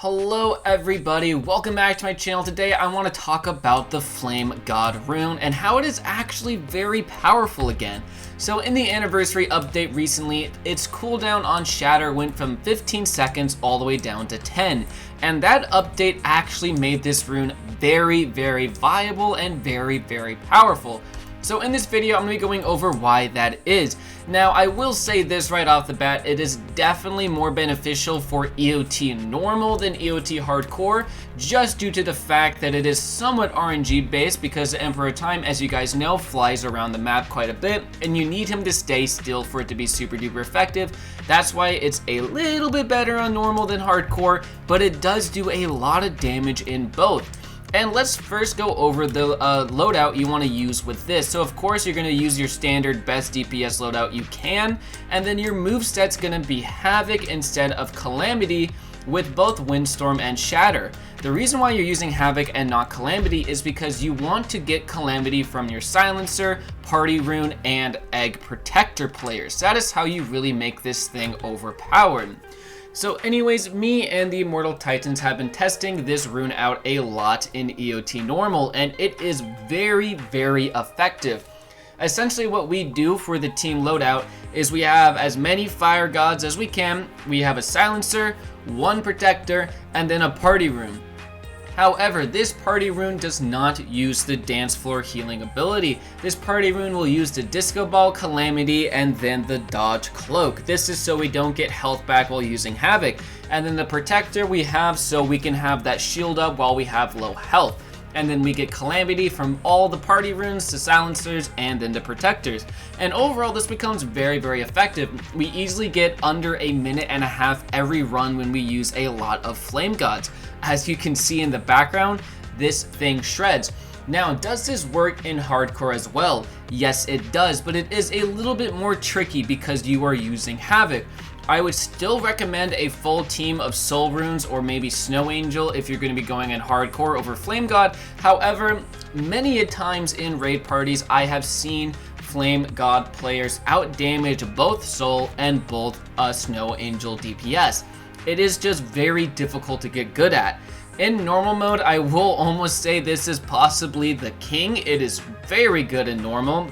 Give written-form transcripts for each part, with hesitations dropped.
Hello everybody, welcome back to my channel. Today I want to talk about the Flame God rune and how it is actually very powerful again. So in the anniversary update recently, its cooldown on Shatter went from 15 seconds all the way down to 10. And that update actually made this rune very viable and very powerful. So in this video, I'm going to be going over why that is. Now, I will say this right off the bat, it is definitely more beneficial for EOT normal than EOT hardcore, just due to the fact that it is somewhat RNG based because the Emperor of Time, as you guys know, flies around the map quite a bit, and you need him to stay still for it to be super duper effective. That's why it's a little bit better on normal than hardcore, but it does do a lot of damage in both. And let's first go over the loadout you want to use with this. So of course you're going to use your standard best DPS loadout you can, and then your moveset's going to be Havoc instead of Calamity with both Windstorm and Shatter. The reason why you're using Havoc and not Calamity is because you want to get Calamity from your Silencer, Party Rune, and Egg Protector players. That is how you really make this thing overpowered. So anyways, me and the Immortal Titans have been testing this rune out a lot in EOT normal, and it is very effective. Essentially what we do for the team loadout is we have as many fire gods as we can, we have a silencer, one protector, and then a party rune. However, this party rune does not use the dance floor healing ability. This party rune will use the disco ball, calamity, and then the dodge cloak. This is so we don't get health back while using havoc. And then the protector we have so we can have that shield up while we have low health. And then we get calamity from all the party runes to silencers and then the protectors. And overall this becomes very effective. We easily get under a minute and a half every run when we use a lot of flame gods. As you can see in the background, this thing shreds. Now, does this work in hardcore as well? Yes, it does, but it is a little bit more tricky because you are using Havoc. I would still recommend a full team of Soul Runes or maybe Snow Angel if you're going to be going in hardcore over Flame God. However, many a times in raid parties, I have seen Flame God players outdamage both Soul and both Snow Angel DPS. It is just very difficult to get good at. In normal mode, I will almost say this is possibly the king. It is very good in normal.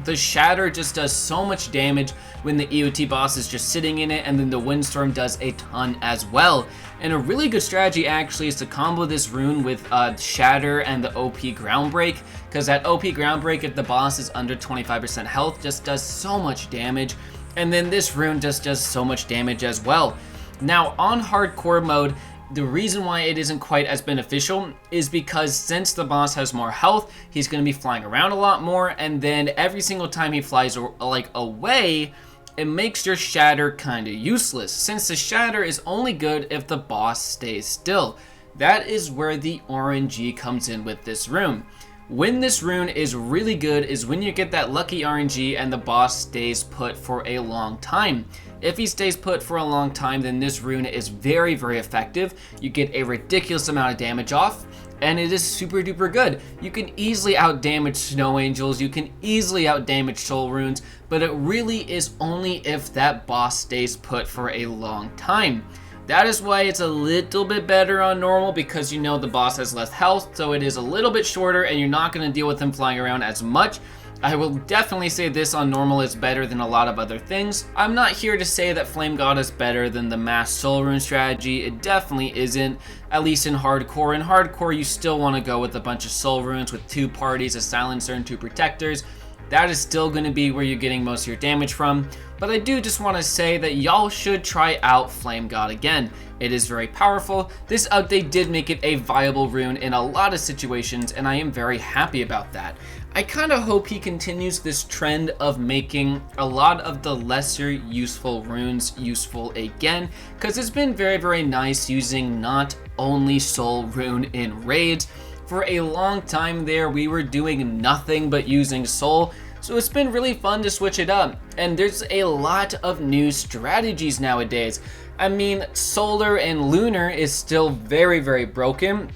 The Shatter just does so much damage when the EOT boss is just sitting in it, and then the Windstorm does a ton as well. And a really good strategy actually is to combo this rune with Shatter and the OP Ground Break, because that OP Ground Break, if the boss is under 25% health, just does so much damage. And then this rune just does so much damage as well. Now on hardcore mode, the reason why it isn't quite as beneficial is because since the boss has more health, he's going to be flying around a lot more, and then every single time he flies like away, it makes your Shatter kind of useless, since the Shatter is only good if the boss stays still. That is where the RNG comes in with this rune. When this rune is really good is when you get that lucky RNG and the boss stays put for a long time. If he stays put for a long time, then this rune is very effective. You get a ridiculous amount of damage off, and it is super duper good. You can easily outdamage Snow Angels, you can easily outdamage Soul Runes, but it really is only if that boss stays put for a long time. That is why it's a little bit better on normal, because you know the boss has less health, so it is a little bit shorter and you're not going to deal with him flying around as much. I will definitely say this on normal is better than a lot of other things. I'm not here to say that Flame God is better than the mass Soul Rune strategy. It definitely isn't, at least in hardcore. In hardcore, you still want to go with a bunch of Soul Runes with 2 parties, a Silencer, and 2 Protectors. That is still going to be where you're getting most of your damage from. But I do just want to say that y'all should try out Flame God again. It is very powerful. This update did make it a viable rune in a lot of situations, and I am very happy about that. I kind of hope he continues this trend of making a lot of the lesser useful runes useful again, because it's been very nice using not only Soul Rune in raids. For a long time there, we were doing nothing but using Soul, so it's been really fun to switch it up. And there's a lot of new strategies nowadays. I mean, Solar and Lunar is still very broken.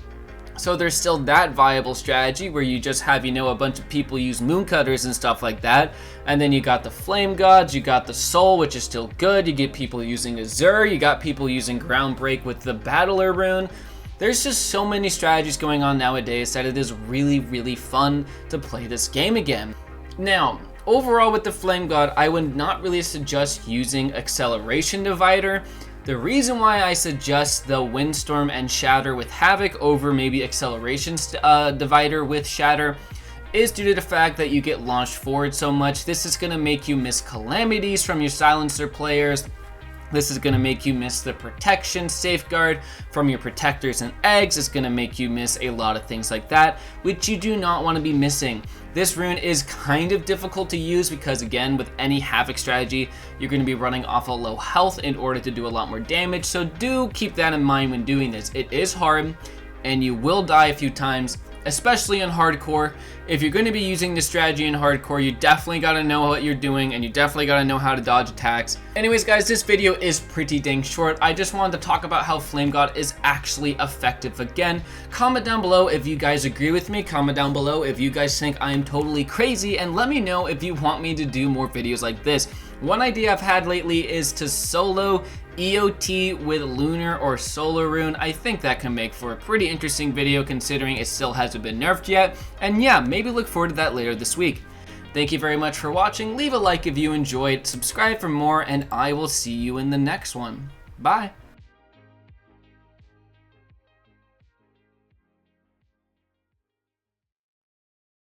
So there's still that viable strategy where you just have, a bunch of people use mooncutters and stuff like that. And then you got the flame gods, you got the soul, which is still good. You get people using Azure, you got people using ground break with the battler rune. There's just so many strategies going on nowadays that it is really, really fun to play this game again. Now, overall with the flame god, I would not really suggest using acceleration divider. The reason why I suggest the windstorm and shatter with havoc over maybe acceleration divider with shatter is due to the fact that you get launched forward so much. This is going to make you miss calamities from your silencer players. This is going to make you miss the protection safeguard from your protectors and eggs. It's going to make you miss a lot of things like that, which you do not want to be missing. This rune is kind of difficult to use because, again, with any havoc strategy, you're going to be running off a low health in order to do a lot more damage. So do keep that in mind when doing this. It is hard and you will die a few times, especially in hardcore. If you're going to be using this strategy in hardcore, you definitely got to know what you're doing and you definitely got to know how to dodge attacks. Anyways guys, this video is pretty dang short. I just wanted to talk about how Flame God is actually effective again. Comment down below if you guys agree with me. Comment down below if you guys think I am totally crazy, and let me know if you want me to do more videos like this. One idea I've had lately is to solo EOT with lunar or solar rune. I think that can make for a pretty interesting video considering it still hasn't been nerfed yet. And yeah, maybe look forward to that later this week. Thank you very much for watching. Leave a like if you enjoyed, subscribe for more, and I will see you in the next one. Bye.